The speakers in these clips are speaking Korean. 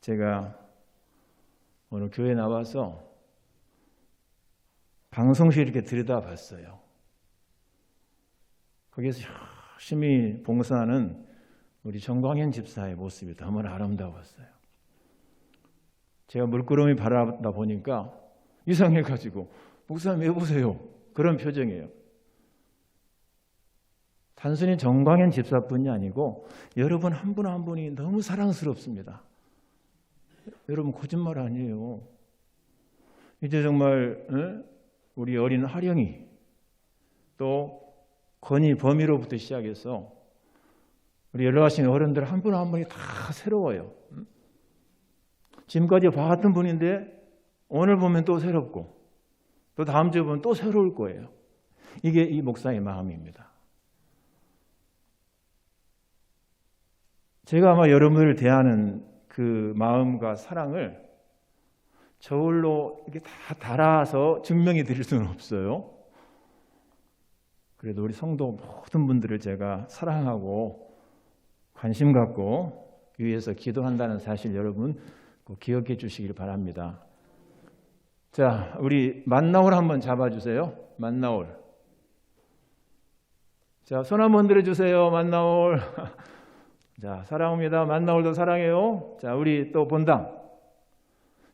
제가 오늘 교회 나와서 방송실 이렇게 들여다봤어요. 거기서 열심히 봉사하는 우리 정광현 집사의 모습이 너무나 아름다웠어요. 제가 물끄러미 바라다 보니까 이상해가지고 목사님 왜 보세요? 그런 표정이에요. 단순히 정광현 집사뿐이 아니고 여러분 한 분 한 분이 너무 사랑스럽습니다. 여러분 거짓말 아니에요. 이제 정말 우리 어린 하령이 또 건희 범위로부터 시작해서 우리 연락하신 어른들 한 분 한 분이 다 새로워요. 지금까지 봐왔던 분인데 오늘 보면 또 새롭고 또 다음 주에 보면 또 새로울 거예요. 이게 이 목사의 마음입니다. 제가 아마 여러분을 대하는 그 마음과 사랑을 저울로 이렇게 다 달아서 증명해 드릴 수는 없어요. 그래도 우리 성도 모든 분들을 제가 사랑하고 관심 갖고 위해서 기도한다는 사실 여러분 꼭 기억해 주시길 바랍니다. 자, 우리 만나올 한번 잡아주세요. 만나올. 자, 손 한번 들어주세요. 만나올. 자, 사랑합니다. 만나올도 사랑해요. 자, 우리 또 본당.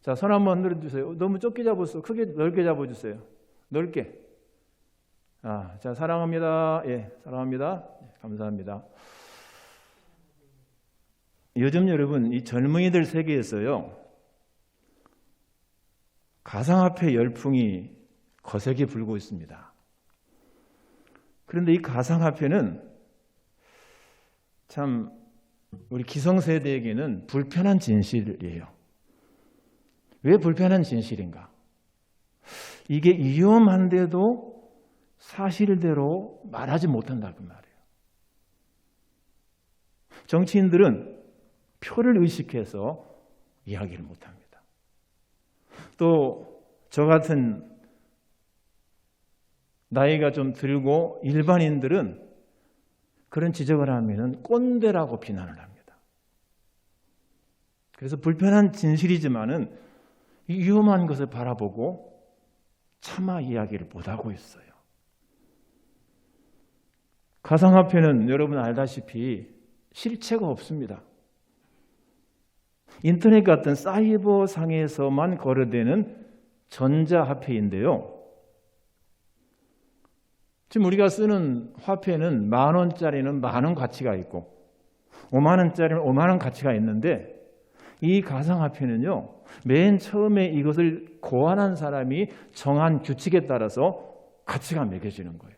자, 손 한번 들어주세요. 너무 좁게 잡았어. 크게 넓게 잡아주세요. 넓게. 자, 사랑합니다. 예, 사랑합니다. 감사합니다. 요즘 여러분 이 젊은이들 세계에서요 가상화폐 열풍이 거세게 불고 있습니다. 그런데 이 가상화폐는 참 우리 기성세대에게는 불편한 진실이에요. 왜 불편한 진실인가? 이게 위험한데도 사실대로 말하지 못한다 그 말이에요. 정치인들은 표를 의식해서 이야기를 못합니다. 또 저 같은 나이가 좀 들고 일반인들은 그런 지적을 하면 꼰대라고 비난을 합니다. 그래서 불편한 진실이지만은 위험한 것을 바라보고 차마 이야기를 못하고 있어요. 가상화폐는 여러분 알다시피 실체가 없습니다. 인터넷 같은 사이버 상에서만 거래되는 전자화폐인데요. 지금 우리가 쓰는 화폐는 10,000원짜리는 10,000원 가치가 있고 50,000원짜리는 50,000원 가치가 있는데 이 가상화폐는요. 맨 처음에 이것을 고안한 사람이 정한 규칙에 따라서 가치가 매겨지는 거예요.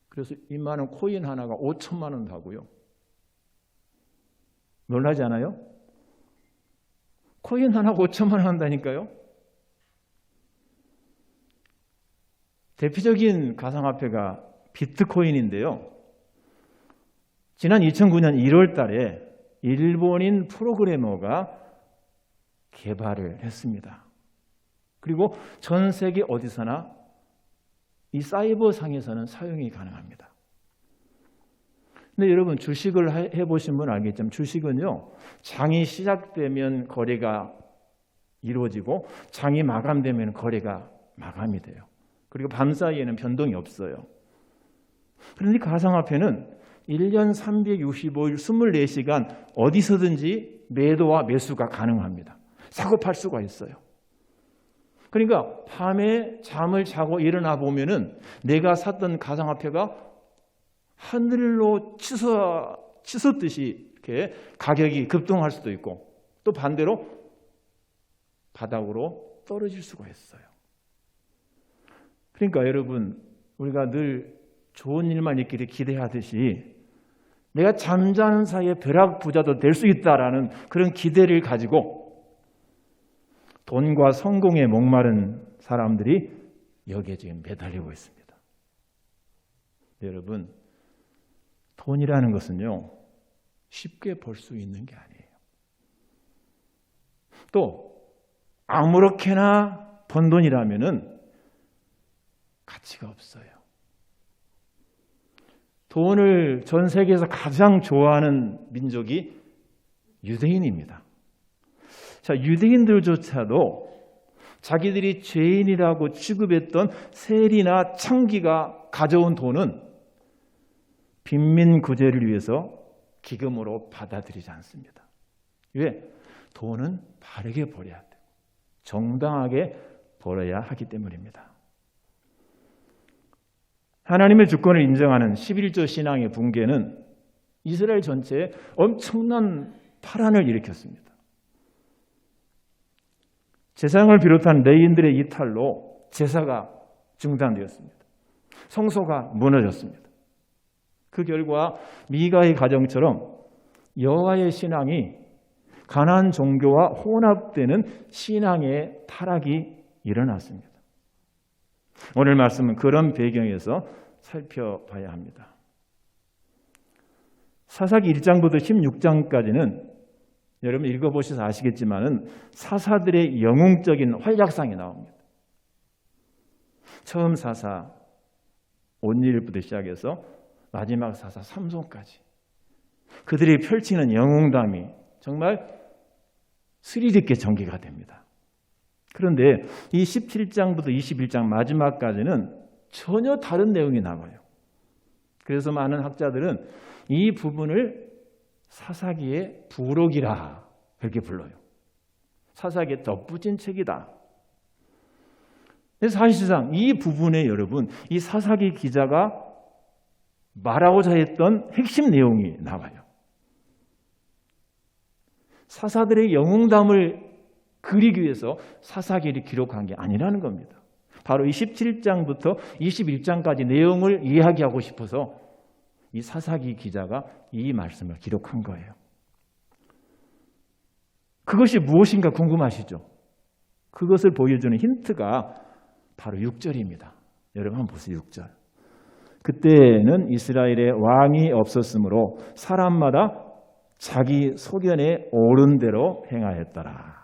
그래서 이만한 코인 하나가 5천만 원 하고요. 놀라지 않아요? 코인 하나가 5천만 원 한다니까요. 대표적인 가상화폐가 비트코인인데요. 지난 2009년 1월 달에 일본인 프로그래머가 개발을 했습니다. 그리고 전 세계 어디서나 이 사이버 상에서는 사용이 가능합니다. 근데 여러분 주식을 해보신 분 알겠지만 주식은요. 장이 시작되면 거래가 이루어지고 장이 마감되면 거래가 마감이 돼요. 그리고 밤 사이에는 변동이 없어요. 그런데 가상화폐는 1년 365일 24시간 어디서든지 매도와 매수가 가능합니다. 사고 팔 수가 있어요. 그러니까 밤에 잠을 자고 일어나 보면은 내가 샀던 가상화폐가 하늘로 치솟듯이 이렇게 가격이 급등할 수도 있고 또 반대로 바닥으로 떨어질 수가 있어요. 그러니까 여러분 우리가 늘 좋은 일만 있기를 기대하듯이 내가 잠자는 사이에 벼락부자도 될 수 있다라는 그런 기대를 가지고 돈과 성공에 목마른 사람들이 여기에 지금 매달리고 있습니다. 여러분 돈이라는 것은요 쉽게 벌 수 있는 게 아니에요. 또 아무렇게나 번 돈이라면은 가치가 없어요. 돈을 전 세계에서 가장 좋아하는 민족이 유대인입니다. 자, 유대인들조차도 자기들이 죄인이라고 취급했던 세리나 창기가 가져온 돈은 빈민 구제를 위해서 기금으로 받아들이지 않습니다. 왜? 돈은 바르게 벌어야 돼요. 정당하게 벌어야 하기 때문입니다. 하나님의 주권을 인정하는 11조 신앙의 붕괴는 이스라엘 전체에 엄청난 파란을 일으켰습니다. 제사장을 비롯한 레위인들의 이탈로 제사가 중단되었습니다. 성소가 무너졌습니다. 그 결과 미가의 가정처럼 여호와의 신앙이 가나안 종교와 혼합되는 신앙의 타락이 일어났습니다. 오늘 말씀은 그런 배경에서 살펴봐야 합니다. 사사기 1장부터 16장까지는 여러분 읽어보셔서 아시겠지만 사사들의 영웅적인 활약상이 나옵니다. 처음 사사 온니엘부터 시작해서 마지막 사사 삼손까지 그들이 펼치는 영웅담이 정말 스릴 있게 전개가 됩니다. 그런데 이 17장부터 21장 마지막까지는 전혀 다른 내용이 나와요. 그래서 많은 학자들은 이 부분을 사사기의 부록이라 그렇게 불러요. 사사기에 덧붙인 책이다. 그래서 사실상 이 부분에 여러분 이 사사기 기자가 말하고자 했던 핵심 내용이 나와요. 사사들의 영웅담을 그리기 위해서 사사기를 기록한 게 아니라는 겁니다. 바로 이 17장부터 21장까지 내용을 이야기하고 싶어서 이 사사기 기자가 이 말씀을 기록한 거예요. 그것이 무엇인가 궁금하시죠? 그것을 보여주는 힌트가 바로 6절입니다. 여러분 한번 보세요. 6절. 그때는 이스라엘에 왕이 없었으므로 사람마다 자기 소견에 옳은 대로 행하였더라.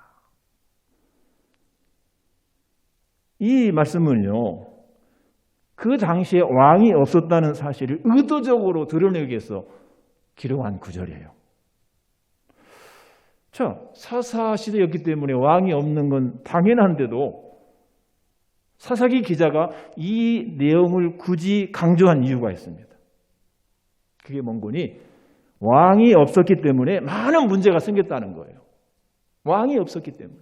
이 말씀은요, 그 당시에 왕이 없었다는 사실을 의도적으로 드러내기 위해서 기록한 구절이에요. 자, 사사시대였기 때문에 왕이 없는 건 당연한데도 사사기 기자가 이 내용을 굳이 강조한 이유가 있습니다. 그게 뭔 거니? 왕이 없었기 때문에 많은 문제가 생겼다는 거예요. 왕이 없었기 때문에.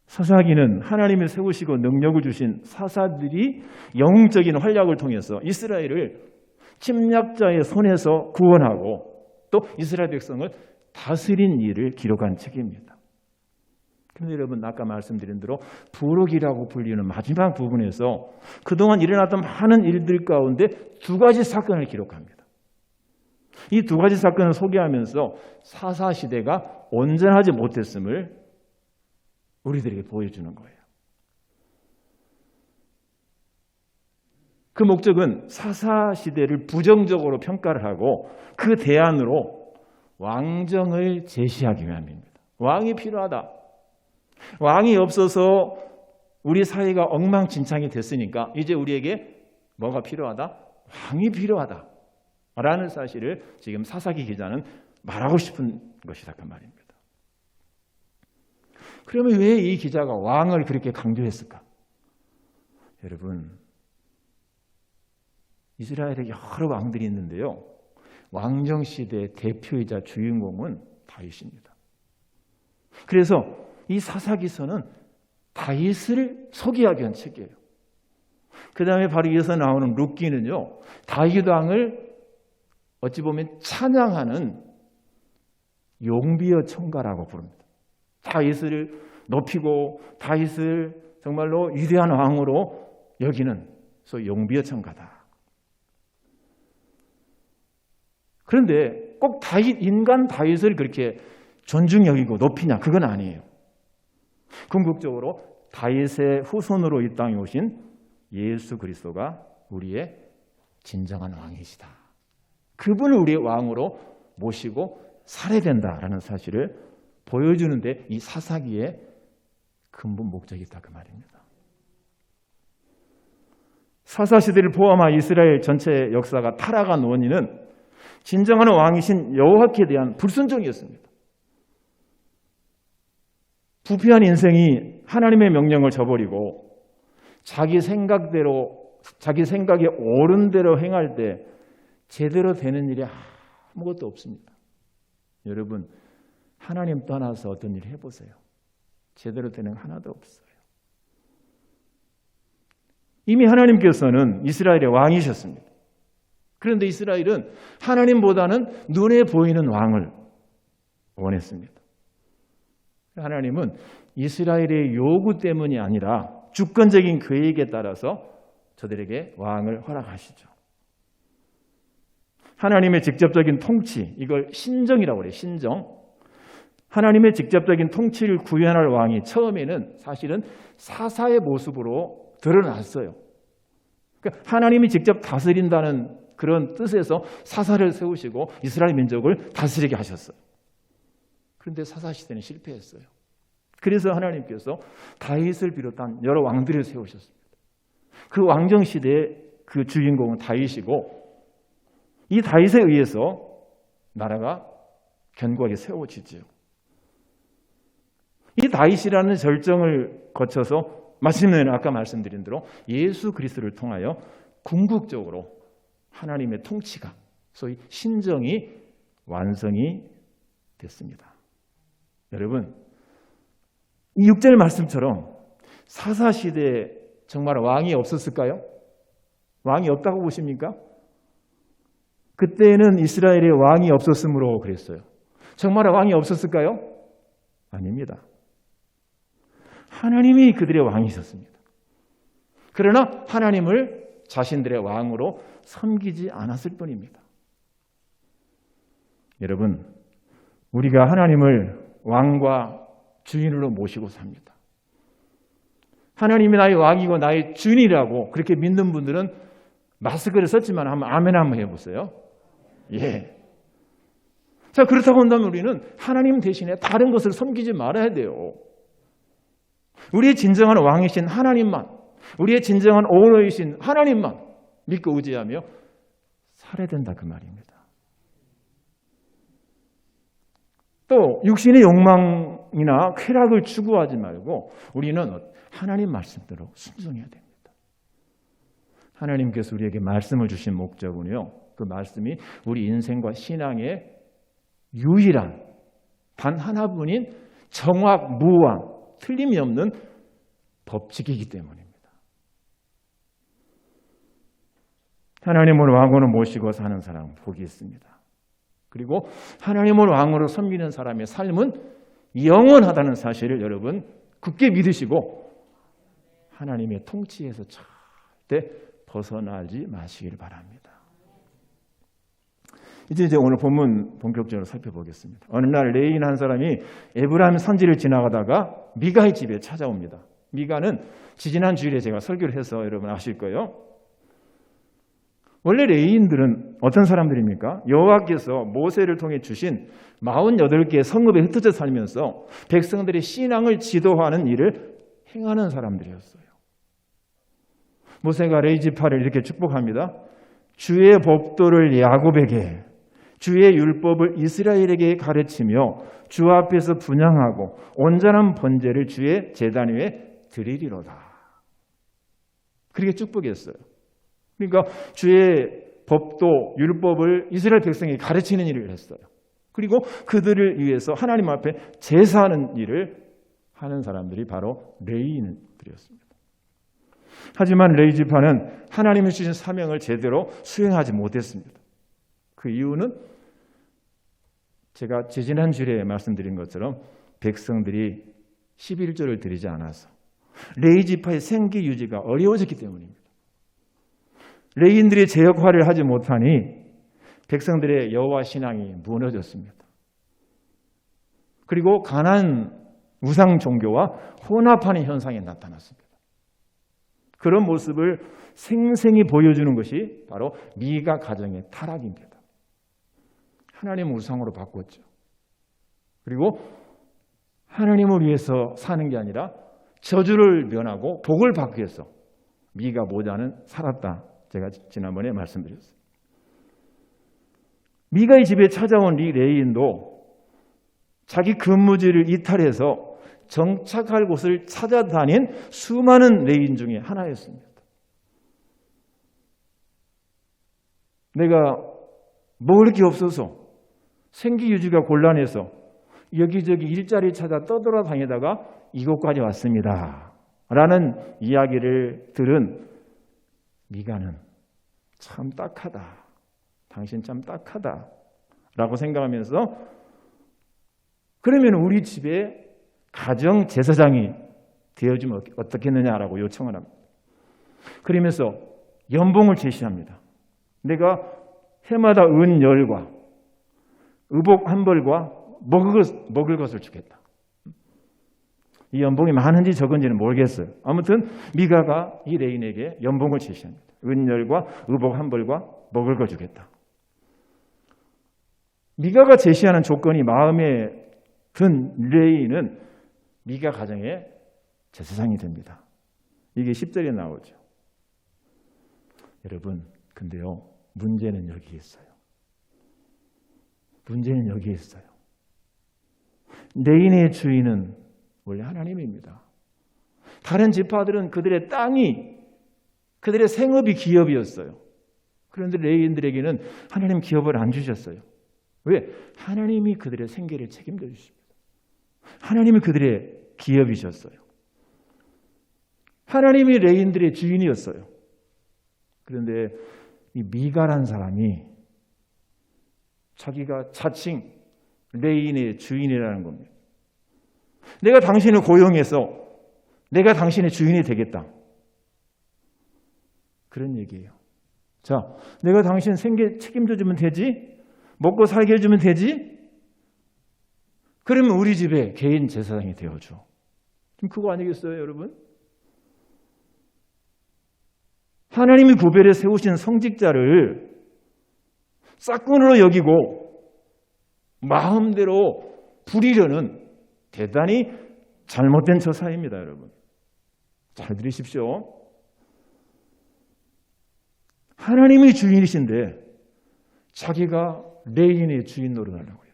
사사기는 하나님이 세우시고 능력을 주신 사사들이 영웅적인 활약을 통해서 이스라엘을 침략자의 손에서 구원하고 또 이스라엘 백성을 다스린 일을 기록한 책입니다. 그런데 여러분 아까 말씀드린 대로 부록이라고 불리는 마지막 부분에서 그동안 일어났던 많은 일들 가운데 두 가지 사건을 기록합니다. 이 두 가지 사건을 소개하면서 사사시대가 온전하지 못했음을 우리들에게 보여주는 거예요. 그 목적은 사사시대를 부정적으로 평가를 하고 그 대안으로 왕정을 제시하기 위함입니다. 왕이 필요하다. 왕이 없어서 우리 사회가 엉망진창이 됐으니까 이제 우리에게 뭐가 필요하다? 왕이 필요하다. 라는 사실을 지금 사사기 기자는 말하고 싶은 것이다. 그 말입니다. 그러면 왜 이 기자가 왕을 그렇게 강조했을까? 여러분, 이스라엘에 여러 왕들이 있는데요. 왕정시대의 대표이자 주인공은 다윗입니다. 그래서 이 사사기서는 다윗을 소개하기 위한 책이에요. 그 다음에 바로 이어서 나오는 룻기는요. 다윗 왕을 어찌 보면 찬양하는 용비어 청가라고 부릅니다. 다윗을 높이고 다윗을 정말로 위대한 왕으로 여기는 소위 용비어 청가다. 그런데 꼭 인간 다윗을 그렇게 존중 여기고 높이냐? 그건 아니에요. 궁극적으로 다윗의 후손으로 이 땅에 오신 예수 그리스도가 우리의 진정한 왕이시다. 그분을 우리의 왕으로 모시고 살아야 된다라는 사실을 보여주는데 이 사사기의 근본 목적이 있다 그 말입니다. 사사시대를 포함한 이스라엘 전체 역사가 타락한 원인은 진정한 왕이신 여호와께 대한 불순종이었습니다. 부패한 인생이 하나님의 명령을 저버리고 자기 생각대로, 자기 생각에 옳은 대로 행할 때 제대로 되는 일이 아무것도 없습니다. 여러분, 하나님 떠나서 어떤 일 해보세요. 제대로 되는 거 하나도 없어요. 이미 하나님께서는 이스라엘의 왕이셨습니다. 그런데 이스라엘은 하나님보다는 눈에 보이는 왕을 원했습니다. 하나님은 이스라엘의 요구 때문이 아니라 주권적인 계획에 따라서 저들에게 왕을 허락하시죠. 하나님의 직접적인 통치, 이걸 신정이라고 그래요. 신정. 하나님의 직접적인 통치를 구현할 왕이 처음에는 사실은 사사의 모습으로 드러났어요. 그러니까 하나님이 직접 다스린다는 그런 뜻에서 사사를 세우시고 이스라엘 민족을 다스리게 하셨어요. 그런데 사사시대는 실패했어요. 그래서 하나님께서 다윗을 비롯한 여러 왕들을 세우셨습니다. 그 왕정시대의 그 주인공은 다윗이고, 이 다윗에 의해서 나라가 견고하게 세워지죠. 이 다윗이라는 절정을 거쳐서 마침내 아까 말씀드린 대로 예수 그리스도를 통하여 궁극적으로 하나님의 통치가, 소위 신정이 완성이 됐습니다. 여러분, 이 6절 말씀처럼 사사시대에 정말 왕이 없었을까요? 왕이 없다고 보십니까? 그때는 이스라엘에 왕이 없었으므로 그랬어요. 정말 왕이 없었을까요? 아닙니다. 하나님이 그들의 왕이셨습니다. 그러나 하나님을 자신들의 왕으로 섬기지 않았을 뿐입니다. 여러분, 우리가 하나님을 왕과 주인으로 모시고 삽니다. 하나님이 나의 왕이고 나의 주인이라고 그렇게 믿는 분들은 마스크를 썼지만 한번 아멘 한번 해보세요. 예. 자, 그렇다고 한다면 우리는 하나님 대신에 다른 것을 섬기지 말아야 돼요. 우리의 진정한 왕이신 하나님만, 우리의 진정한 오너이신 하나님만 믿고 의지하며 살아야 된다, 그 말입니다. 또 육신의 욕망이나 쾌락을 추구하지 말고 우리는 하나님 말씀대로 순종해야 됩니다. 하나님께서 우리에게 말씀을 주신 목적은요, 그 말씀이 우리 인생과 신앙의 유일한 단 하나뿐인 정확무한 틀림이 없는 법칙이기 때문입니다. 하나님을 왕으로 모시고 사는 사람 복이 있습니다. 그리고 하나님을 왕으로 섬기는 사람의 삶은 영원하다는 사실을 여러분 굳게 믿으시고 하나님의 통치에서 절대 벗어나지 마시길 바랍니다. 이제 오늘 본문 본격적으로 살펴보겠습니다. 어느 날 레인 한 사람이 에브라임 산지를 지나가다가 미가의 집에 찾아옵니다. 미가는 지지난 주일에 제가 설교를 해서 여러분 아실 거예요. 원래 레위인들은 어떤 사람들입니까? 여호와께서 모세를 통해 주신 48개의 성읍에 흩어져 살면서 백성들의 신앙을 지도하는 일을 행하는 사람들이었어요. 모세가 레위 지파를 이렇게 축복합니다. 주의 법도를 야곱에게, 주의 율법을 이스라엘에게 가르치며 주 앞에서 분향하고 온전한 번제를 주의 제단 위에 드리리로다. 그렇게 축복했어요. 그러니까 주의 법도 율법을 이스라엘 백성에게 가르치는 일을 했어요. 그리고 그들을 위해서 하나님 앞에 제사하는 일을 하는 사람들이 바로 레위인들이었습니다. 하지만 레위 지파는 하나님이 주신 사명을 제대로 수행하지 못했습니다. 그 이유는 제가 지지난 주일에 말씀드린 것처럼 백성들이 11조를 드리지 않아서 레위 지파의 생계 유지가 어려워졌기 때문입니다. 레위인들이 제 역할을 하지 못하니 백성들의 여호와 신앙이 무너졌습니다. 그리고 가난 우상 종교와 혼합하는 현상이 나타났습니다. 그런 모습을 생생히 보여주는 것이 바로 미가 가정의 타락입니다. 하나님을 우상으로 바꿨죠. 그리고 하나님을 위해서 사는 게 아니라 저주를 면하고 복을 받기 위해서 미가 모자는 살았다. 제가 지난번에 말씀드렸어요. 미가의 집에 찾아온 이 레인도 자기 근무지를 이탈해서 정착할 곳을 찾아다닌 수많은 레인 중에 하나였습니다. 내가 먹을 게 없어서 생기 유지가 곤란해서 여기저기 일자리 찾아 떠돌아다니다가 이곳까지 왔습니다. 라는 이야기를 들은 미가는 참 딱하다. 당신 참 딱하다. 라고 생각하면서 그러면 우리 집에 가정 제사장이 되어주면 어떻겠느냐라고 요청을 합니다. 그러면서 연봉을 제시합니다. 내가 해마다 은 10과 의복 한 벌과 먹을 것을 주겠다. 이 연봉이 많은지 적은지는 모르겠어요. 아무튼 미가가 이 레인에게 연봉을 제시합니다. 은 10과 의복 한 벌과 먹을 걸 주겠다. 미가가 제시하는 조건이 마음에 든 레인은 미가 가정의 제사장이 됩니다. 이게 10절에 나오죠. 여러분, 근데요, 문제는 여기 있어요. 문제는 여기 있어요. 레인의 주인은 원래 하나님입니다. 다른 지파들은 그들의 땅이 그들의 생업이 기업이었어요. 그런데 레인들에게는 하나님 기업을 안 주셨어요. 왜? 하나님이 그들의 생계를 책임져 주십니다. 하나님이 그들의 기업이셨어요. 하나님이 레인들의 주인이었어요. 그런데 이 미가란 사람이 자기가 자칭 레인의 주인이라는 겁니다. 내가 당신을 고용해서 내가 당신의 주인이 되겠다. 그런 얘기예요. 자, 내가 당신 생계 책임져 주면 되지? 먹고 살게 해주면 되지? 그러면 우리 집에 개인 제사장이 되어줘. 지금 그거 아니겠어요, 여러분? 하나님이 구별해 세우신 성직자를 싹군으로 여기고 마음대로 부리려는 대단히 잘못된 처사입니다, 여러분. 잘 들으십시오. 하나님이 주인이신데 자기가 레인의 주인 노릇하려고 해요.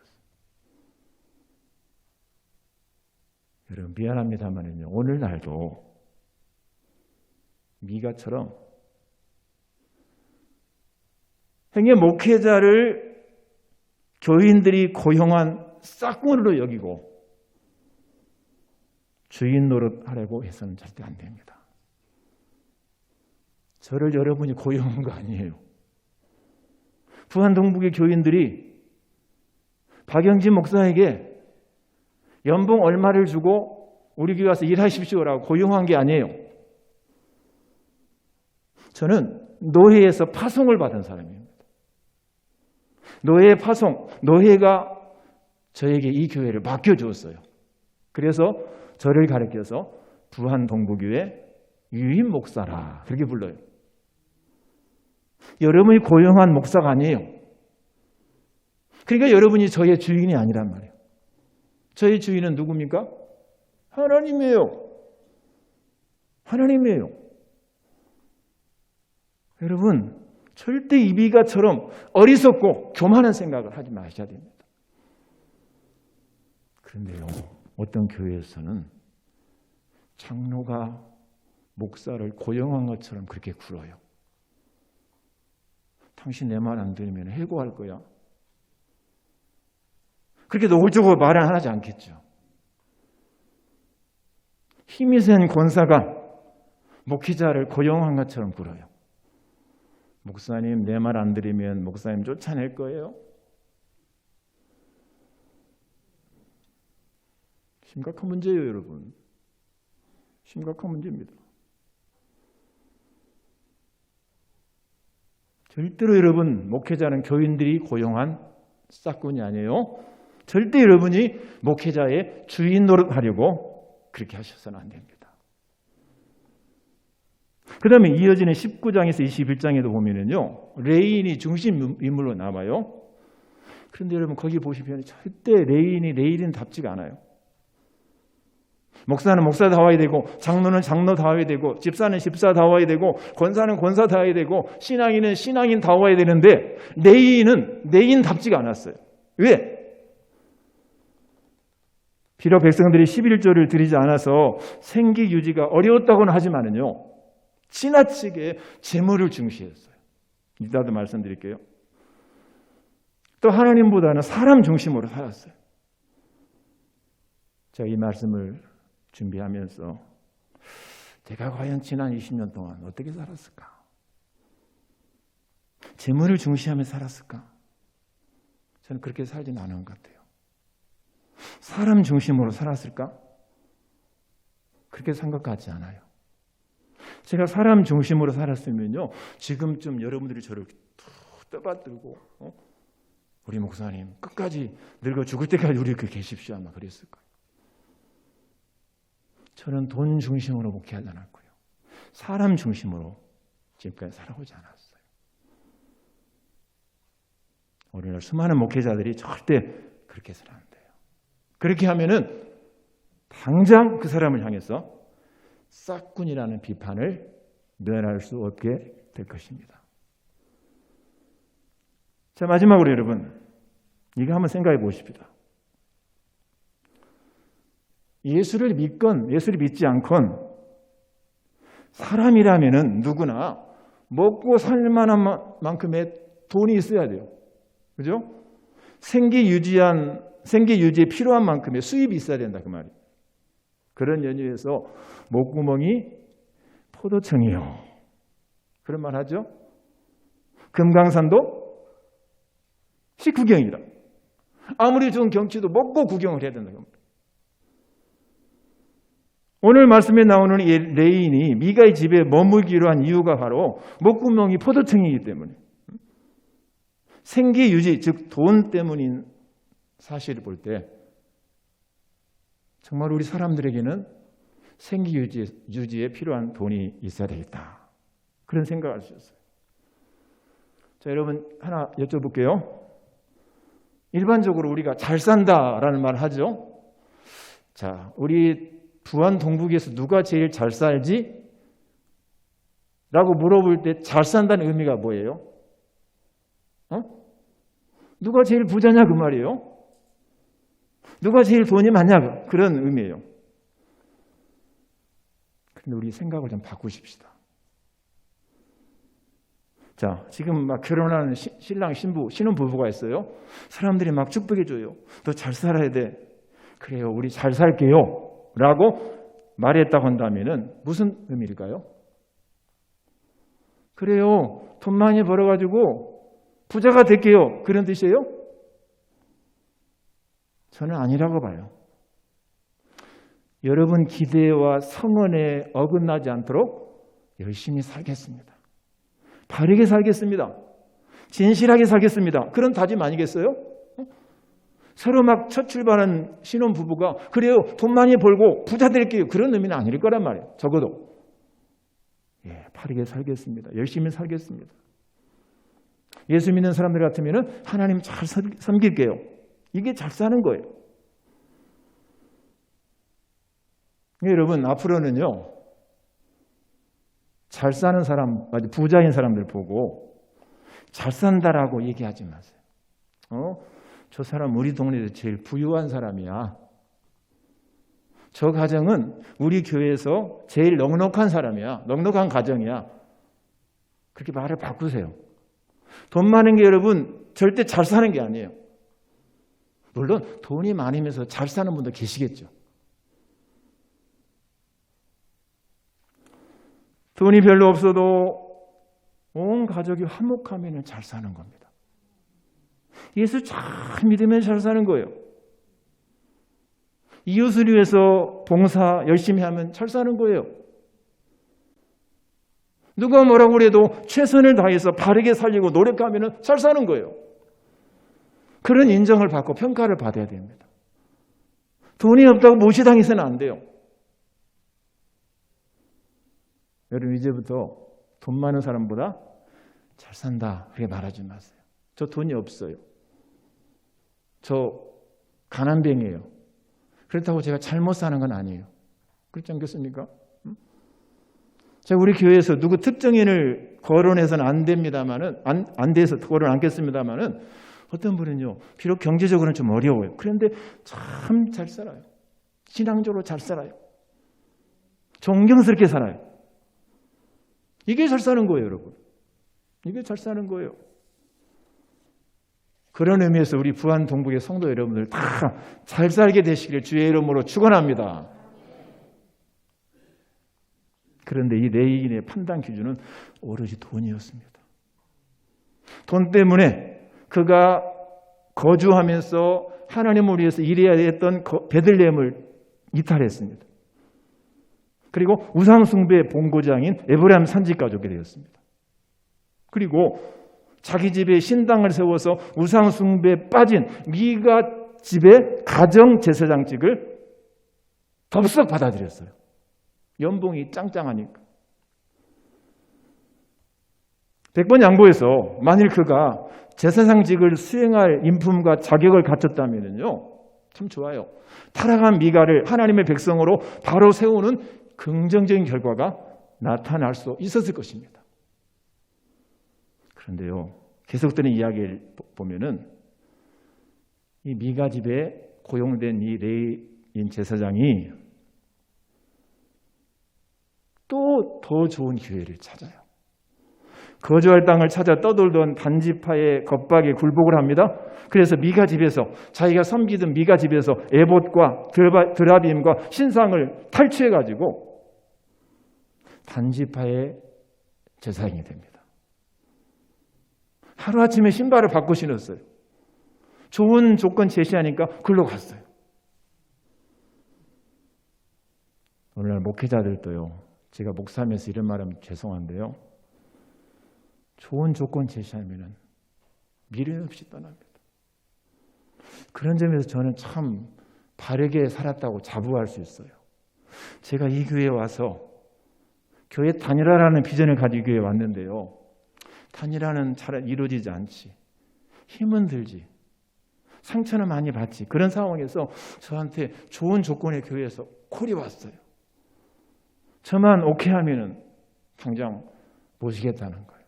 여러분, 미안합니다만은요, 오늘날도 미가처럼 행여 목회자를 교인들이 고용한 싹군으로 여기고 주인 노릇하려고 해서는 절대 안 됩니다. 저를 여러분이 고용한 거 아니에요. 부안동북의 교인들이 박영진 목사에게 연봉 얼마를 주고 우리 교회 와서 일하십시오라고 고용한 게 아니에요. 저는 노회에서 파송을 받은 사람입니다. 노회 파송, 노회가 저에게 이 교회를 맡겨주었어요. 그래서 저를 가르쳐서 부안동북교회 유임 목사라 그렇게 불러요. 여러분이 고용한 목사가 아니에요. 그러니까 여러분이 저의 주인이 아니란 말이에요. 저의 주인은 누굽니까? 하나님이에요. 하나님이에요. 여러분, 절대 이 미가처럼 어리석고 교만한 생각을 하지 마셔야 됩니다. 그런데요, 어떤 교회에서는 장로가 목사를 고용한 것처럼 그렇게 굴어요. 당신 내 말 안 들으면 해고할 거야. 그렇게 노골적으로 말은 하지 않겠죠. 힘이 센 권사가 목회자를 고용한 것처럼 굴어요. 목사님 내 말 안 들으면 목사님 쫓아낼 거예요. 심각한 문제예요, 여러분. 심각한 문제입니다. 절대로 여러분, 목회자는 교인들이 고용한 싹군이 아니에요. 절대 여러분이 목회자의 주인 노릇하려고 그렇게 하셔서는 안 됩니다. 그 다음에 이어지는 19장에서 21장에도 보면은요, 레인이 중심 인물로 나와요. 그런데 여러분, 거기 보시면 절대 레인답지가 않아요. 목사는 목사다워야 되고, 장로는 장로다워야 되고, 집사는 집사다워야 되고, 권사는 권사다워야 되고, 신앙인은 신앙인다워야 되는데 레위인은 레위인답지가 않았어요. 왜? 비록 백성들이 11조를 드리지 않아서 생계 유지가 어려웠다고는 하지만은요, 지나치게 재물을 중시했어요. 이따도 말씀드릴게요. 또 하나님보다는 사람 중심으로 살았어요. 제가 이 말씀을 준비하면서 내가 과연 지난 20년 동안 어떻게 살았을까? 재물을 중시하며 살았을까? 저는 그렇게 살지는 않은 것 같아요. 사람 중심으로 살았을까? 그렇게 생각하지 않아요. 제가 사람 중심으로 살았으면요, 지금쯤 여러분들이 저를 툭 떠받들고 우리 목사님 끝까지 늙어 죽을 때까지 우리 이렇게 계십시오 아마 그랬을 거예요. 저는 돈 중심으로 목회하지 않았고요, 사람 중심으로 지금까지 살아오지 않았어요. 오늘날 수많은 목회자들이 절대 그렇게 살아야 안 돼요. 그렇게 하면은 당장 그 사람을 향해서 싹군이라는 비판을 면할 수 없게 될 것입니다. 자, 마지막으로 여러분, 이거 한번 생각해 보십시다. 예수를 믿건 예수를 믿지 않건 사람이라면은 누구나 먹고 살 만한 만큼의 돈이 있어야 돼요. 그죠? 생계 유지에 필요한 만큼의 수입이 있어야 된다 그 말이에요. 그런 연유에서 목구멍이 포도청이요, 그런 말 하죠. 금강산도 식후경이다. 아무리 좋은 경치도 먹고 구경을 해야 된다. 오늘 말씀에 나오는 이 레인이 미가의 집에 머물기로 한 이유가 바로 목구멍이 포도청이기 때문에, 생계 유지, 즉 돈 때문인 사실을 볼 때 정말 우리 사람들에게는 생계 유지에 필요한 돈이 있어야 되겠다, 그런 생각을 할 수 있어요. 자, 여러분 하나 여쭤볼게요. 일반적으로 우리가 잘 산다라는 말을 하죠. 자, 우리 부안 동북에서 누가 제일 잘 살지? 라고 물어볼 때 잘 산다는 의미가 뭐예요? 누가 제일 부자냐 그 말이에요. 누가 제일 돈이 많냐 그런 의미예요. 그런데 우리 생각을 좀 바꾸십시다. 자, 지금 막 결혼하는 신랑 신혼부부가 있어요. 사람들이 막 축복해줘요. 너 잘 살아야 돼. 그래요, 우리 잘 살게요 라고 말했다고 한다면은 무슨 의미일까요? 그래요, 돈 많이 벌어가지고 부자가 될게요, 그런 뜻이에요? 저는 아니라고 봐요. 여러분 기대와 성언에 어긋나지 않도록 열심히 살겠습니다. 바르게 살겠습니다. 진실하게 살겠습니다. 그런 다짐 아니겠어요? 서로 막 첫 출발한 신혼부부가 그래요, 돈 많이 벌고 부자 될게요, 그런 의미는 아닐 거란 말이에요. 적어도 바르게 살겠습니다. 열심히 살겠습니다. 예수 믿는 사람들 같으면 하나님 잘 섬길게요. 이게 잘 사는 거예요. 여러분 앞으로는요, 잘 사는 사람, 부자인 사람들 보고 잘 산다라고 얘기하지 마세요. 저 사람 우리 동네에서 제일 부유한 사람이야. 저 가정은 우리 교회에서 제일 넉넉한 사람이야. 넉넉한 가정이야. 그렇게 말을 바꾸세요. 돈 많은 게 여러분 절대 잘 사는 게 아니에요. 물론 돈이 많으면서 잘 사는 분도 계시겠죠. 돈이 별로 없어도 온 가족이 화목하면 잘 사는 겁니다. 예수 잘 믿으면 잘 사는 거예요. 이웃을 위해서 봉사 열심히 하면 잘 사는 거예요. 누가 뭐라고 그래도 최선을 다해서 바르게 살리고 노력하면 잘 사는 거예요. 그런 인정을 받고 평가를 받아야 됩니다. 돈이 없다고 무시당해서는 안 돼요. 여러분 이제부터 돈 많은 사람보다 잘 산다 그렇게 말하지 마세요. 저 돈이 없어요. 저 가난뱅이에요. 그렇다고 제가 잘못 사는 건 아니에요. 그렇지 않겠습니까? 자, 우리 교회에서 누구 특정인을 거론해서는 안 됩니다만은, 안 돼서 거론 않겠습니다만은, 어떤 분은요, 비록 경제적으로는 좀 어려워요. 그런데 참 잘 살아요. 신앙적으로 잘 살아요. 존경스럽게 살아요. 이게 잘 사는 거예요, 여러분. 이게 잘 사는 거예요. 그런 의미에서 우리 부안 동북의 성도 여러분들 다 잘 살게 되시기를 주의 이름으로 축원합니다. 그런데 이 레인의 판단 기준은 오로지 돈이었습니다. 돈 때문에 그가 거주하면서 하나님을 위해서 일해야 했던 베들레헴을 이탈했습니다. 그리고 우상 숭배의 본고장인 에브라임 산지가족이 되었습니다. 그리고 자기 집에 신당을 세워서 우상 숭배에 빠진 미가 집의 가정 제사장직을 덥석 받아들였어요. 연봉이 짱짱하니까. 100번 양보해서 만일 그가 제사장직을 수행할 인품과 자격을 갖췄다면요, 참 좋아요. 타락한 미가를 하나님의 백성으로 바로 세우는 긍정적인 결과가 나타날 수 있었을 것입니다. 그런데요, 계속되는 이야기를 보면은 이 미가 집에 고용된 이 레인 제사장이 또 더 좋은 기회를 찾아요. 거주할 땅을 찾아 떠돌던 단지파의 겁박에 굴복을 합니다. 그래서 미가 집에서, 자기가 섬기던 미가 집에서 에봇과 드라빔과 신상을 탈취해가지고 단지파의 제사장이 됩니다. 하루아침에 신발을 바꿔 신었어요. 좋은 조건 제시하니까 글로 갔어요. 오늘날 목회자들도요, 제가 목사하면서 이런 말하면 죄송한데요, 좋은 조건 제시하면 미련 없이 떠납니다. 그런 점에서 저는 참 바르게 살았다고 자부할 수 있어요. 제가 이 교회에 와서 교회 단일화라는 비전을 가지고 교회에 왔는데요, 단일화는 잘 이루어지지 않지, 힘은 들지, 상처는 많이 받지. 그런 상황에서 저한테 좋은 조건의 교회에서 콜이 왔어요. 저만 오케이 하면은 당장 모시겠다는 거예요.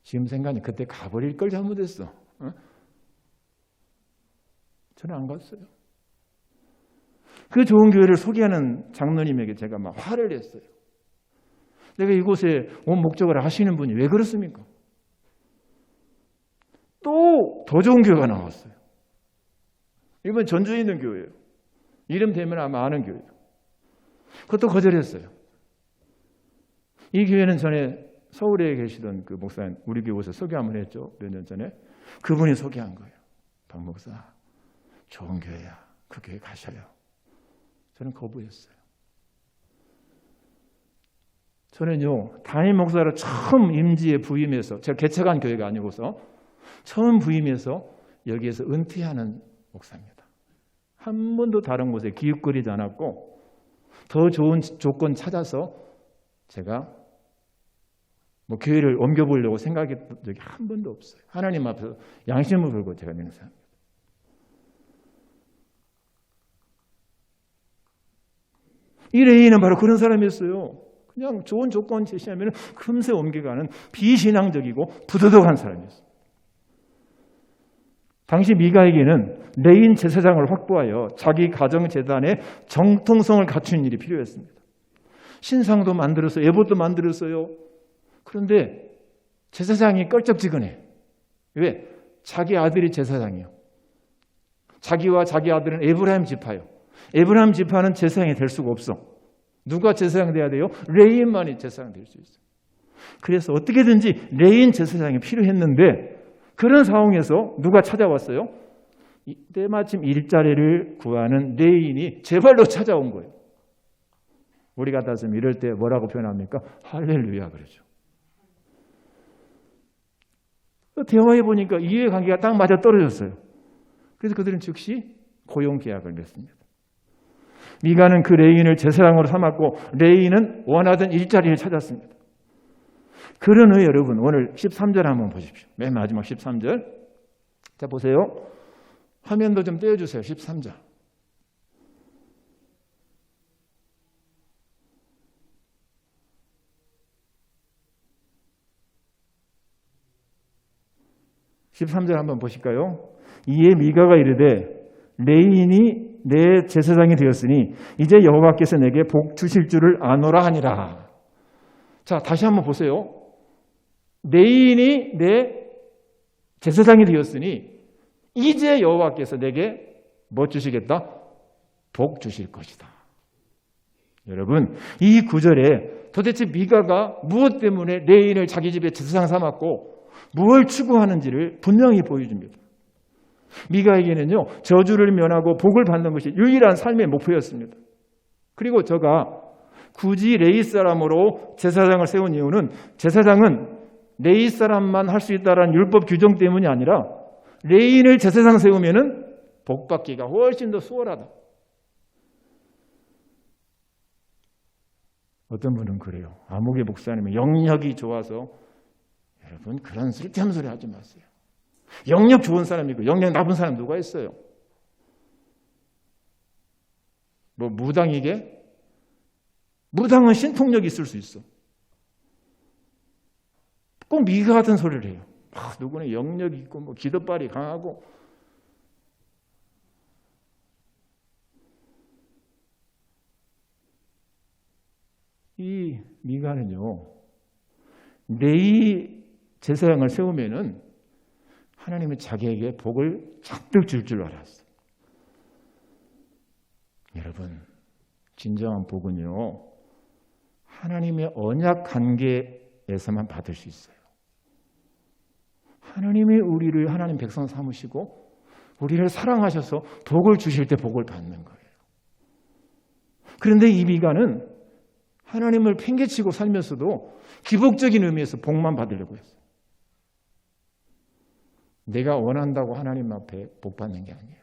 지금 생각하니 그때 가버릴 걸 잘못했어. 어? 저는 안 갔어요. 그 좋은 교회를 소개하는 장로님에게 제가 막 화를 냈어요. 내가 이곳에 온 목적을 아시는 분이 왜 그렇습니까? 또 더 좋은 교회가 나왔어요. 이번 전주에 있는 교회예요. 이름 되면 아마 아는 교회예요. 그것도 거절했어요. 이 교회는 전에 서울에 계시던 그 목사님, 우리 교회에서 소개 한번 했죠. 몇 년 전에. 그분이 소개한 거예요. 박 목사, 좋은 교회야. 그 교회 가셔요. 저는 거부했어요. 저는요, 담임 목사로 처음 임지에 부임해서, 제가 개척한 교회가 아니고서 처음 부임해서 여기에서 은퇴하는 목사입니다. 한 번도 다른 곳에 기웃거리지 않았고, 더 좋은 조건 찾아서 제가 교회를 옮겨보려고 생각했던 적이 한 번도 없어요. 하나님 앞에서 양심을 걸고 제가 맹세합니다. 이 레이는 바로 그런 사람이었어요. 그냥 좋은 조건 제시하면 금세 옮겨가는 비신앙적이고 부도덕한 사람이었어요. 당시 미가에게는 레인 제사장을 확보하여 자기 가정 재단의 정통성을 갖춘 일이 필요했습니다. 신상도 만들었어요. 에봇도 만들었어요. 그런데 제사장이 껄쩍지근해. 왜? 자기 아들이 제사장이에요. 자기와 자기 아들은 에브라임 지파예요. 에브라임 지파는 제사장이 될 수가 없어. 누가 제사장 돼야 돼요? 레인만이 제사장 될 수 있어요. 그래서 어떻게든지 레인 제사장이 필요했는데, 그런 상황에서 누가 찾아왔어요? 때마침 일자리를 구하는 레인이 제발로 찾아온 거예요. 우리 같았으면 이럴 때 뭐라고 표현합니까? 할렐루야 그러죠. 대화해 보니까 이해관계가 딱 맞아 떨어졌어요. 그래서 그들은 즉시 고용 계약을 맺습니다. 미가는 그 레인을 제사장으로 삼았고, 레인은 원하던 일자리를 찾았습니다. 그런 후에 여러분, 오늘 13절 한번 보십시오. 맨 마지막 13절. 자, 보세요. 화면도 좀 떼어주세요. 13절. 13절 한번 보실까요? 이에 미가가 이르되 레인이 내 제사장이 되었으니 이제 여호와께서 내게 복 주실 줄을 아노라 하니라. 자, 다시 한번 보세요. 레인이 내 제사장이 되었으니 이제 여호와께서 내게 뭐 주시겠다? 복 주실 것이다. 여러분, 이 구절에 도대체 미가가 무엇 때문에 레인을 자기 집에 제사장 삼았고 무엇을 추구하는지를 분명히 보여줍니다. 미가에게는요, 저주를 면하고 복을 받는 것이 유일한 삶의 목표였습니다. 그리고 저가 굳이 레위 사람으로 제사장을 세운 이유는 제사장은 레위 사람만 할 수 있다라는 율법 규정 때문이 아니라 레위인을 제사장 세우면은 복 받기가 훨씬 더 수월하다. 어떤 분은 그래요. 아무개 목사님은 영역이 좋아서. 여러분, 그런 쓸데없는 소리 하지 마세요. 영역 좋은 사람이 있고 영역 나쁜 사람 누가 있어요? 뭐 무당이게? 무당은 신통력이 있을 수 있어. 꼭 미가 같은 소리를 해요. 누구는 영역이 있고 뭐 기도발이 강하고. 이 미가는요, 레위 제사장을 세우면은 하나님은 자기에게 복을 잔뜩 줄 줄 알았어요. 여러분, 진정한 복은요, 하나님의 언약 관계에서만 받을 수 있어요. 하나님이 우리를 하나님 백성 삼으시고 우리를 사랑하셔서 복을 주실 때 복을 받는 거예요. 그런데 이 미가는 하나님을 팽개치고 살면서도 기복적인 의미에서 복만 받으려고 했어요. 내가 원한다고 하나님 앞에 복 받는 게 아니에요.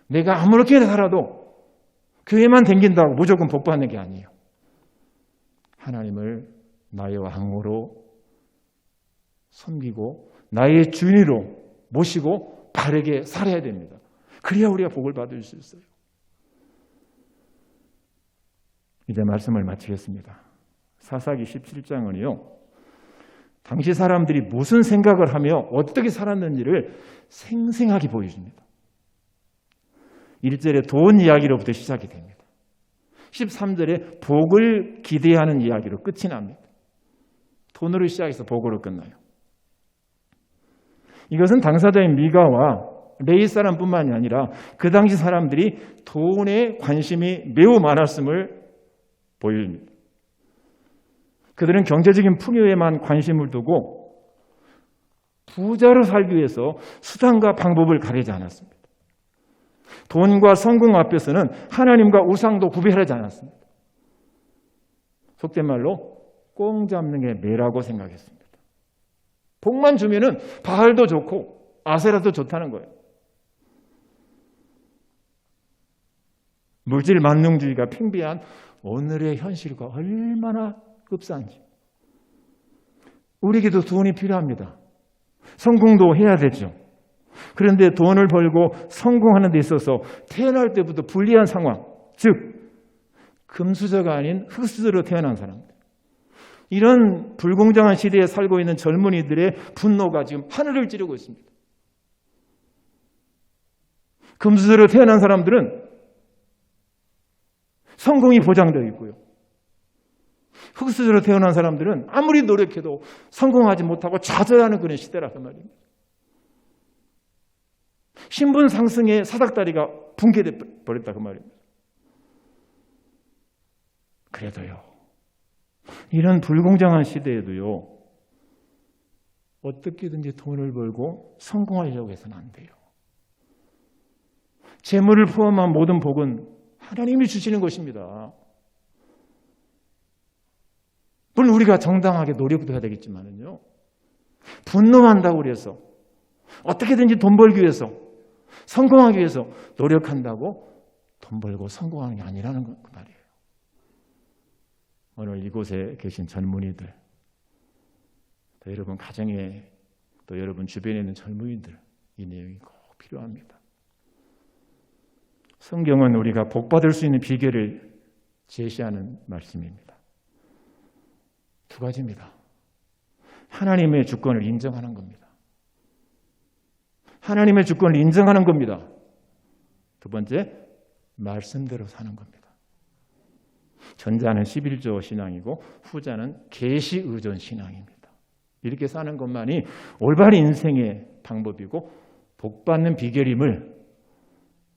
내가 아무렇게 살아도 교회만 댕긴다고 무조건 복 받는 게 아니에요. 하나님을 나의 왕으로 섬기고 나의 주인으로 모시고 바르게 살아야 됩니다. 그래야 우리가 복을 받을 수 있어요. 이제 말씀을 마치겠습니다. 사사기 17장은요, 당시 사람들이 무슨 생각을 하며 어떻게 살았는지를 생생하게 보여줍니다. 1절에 돈 이야기로부터 시작이 됩니다. 13절에 복을 기대하는 이야기로 끝이 납니다. 돈으로 시작해서 복으로 끝나요. 이것은 당사자인 미가와 레위 사람뿐만이 아니라 그 당시 사람들이 돈에 관심이 매우 많았음을 보여줍니다. 그들은 경제적인 풍요에만 관심을 두고 부자로 살기 위해서 수단과 방법을 가리지 않았습니다. 돈과 성공 앞에서는 하나님과 우상도 구별하지 않았습니다. 속된 말로 꽁 잡는 게 매라고 생각했습니다. 복만 주면은 바알도 좋고 아세라도 좋다는 거예요. 물질 만능주의가 팽배한 오늘의 현실과 얼마나 흡사한지. 우리에게도 돈이 필요합니다. 성공도 해야 되죠. 그런데 돈을 벌고 성공하는 데 있어서 태어날 때부터 불리한 상황, 즉 금수저가 아닌 흙수저로 태어난 사람들, 이런 불공정한 시대에 살고 있는 젊은이들의 분노가 지금 하늘을 찌르고 있습니다. 금수저로 태어난 사람들은 성공이 보장되어 있고요. 흙수저로 태어난 사람들은 아무리 노력해도 성공하지 못하고 좌절하는 그런 시대라서 말입니다. 신분 상승의 사닥다리가 붕괴돼 버렸다 그 말입니다. 그래도요, 이런 불공정한 시대에도요, 어떻게든지 돈을 벌고 성공하려고 해서는 안 돼요. 재물을 포함한 모든 복은 하나님이 주시는 것입니다. 물론 우리가 정당하게 노력도 해야 되겠지만은요, 분노한다고 그래서 어떻게든지 돈 벌기 위해서, 성공하기 위해서 노력한다고 돈 벌고 성공하는 게 아니라는 그 말이에요. 오늘 이곳에 계신 젊은이들, 또 여러분 가정에, 또 여러분 주변에 있는 젊은이들, 이 내용이 꼭 필요합니다. 성경은 우리가 복 받을 수 있는 비결을 제시하는 말씀입니다. 두 가지입니다. 하나님의 주권을 인정하는 겁니다. 하나님의 주권을 인정하는 겁니다. 두 번째, 말씀대로 사는 겁니다. 전자는 11조 신앙이고 후자는 계시 의존 신앙입니다. 이렇게 사는 것만이 올바른 인생의 방법이고 복받는 비결임을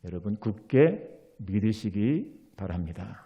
여러분 굳게 믿으시기 바랍니다.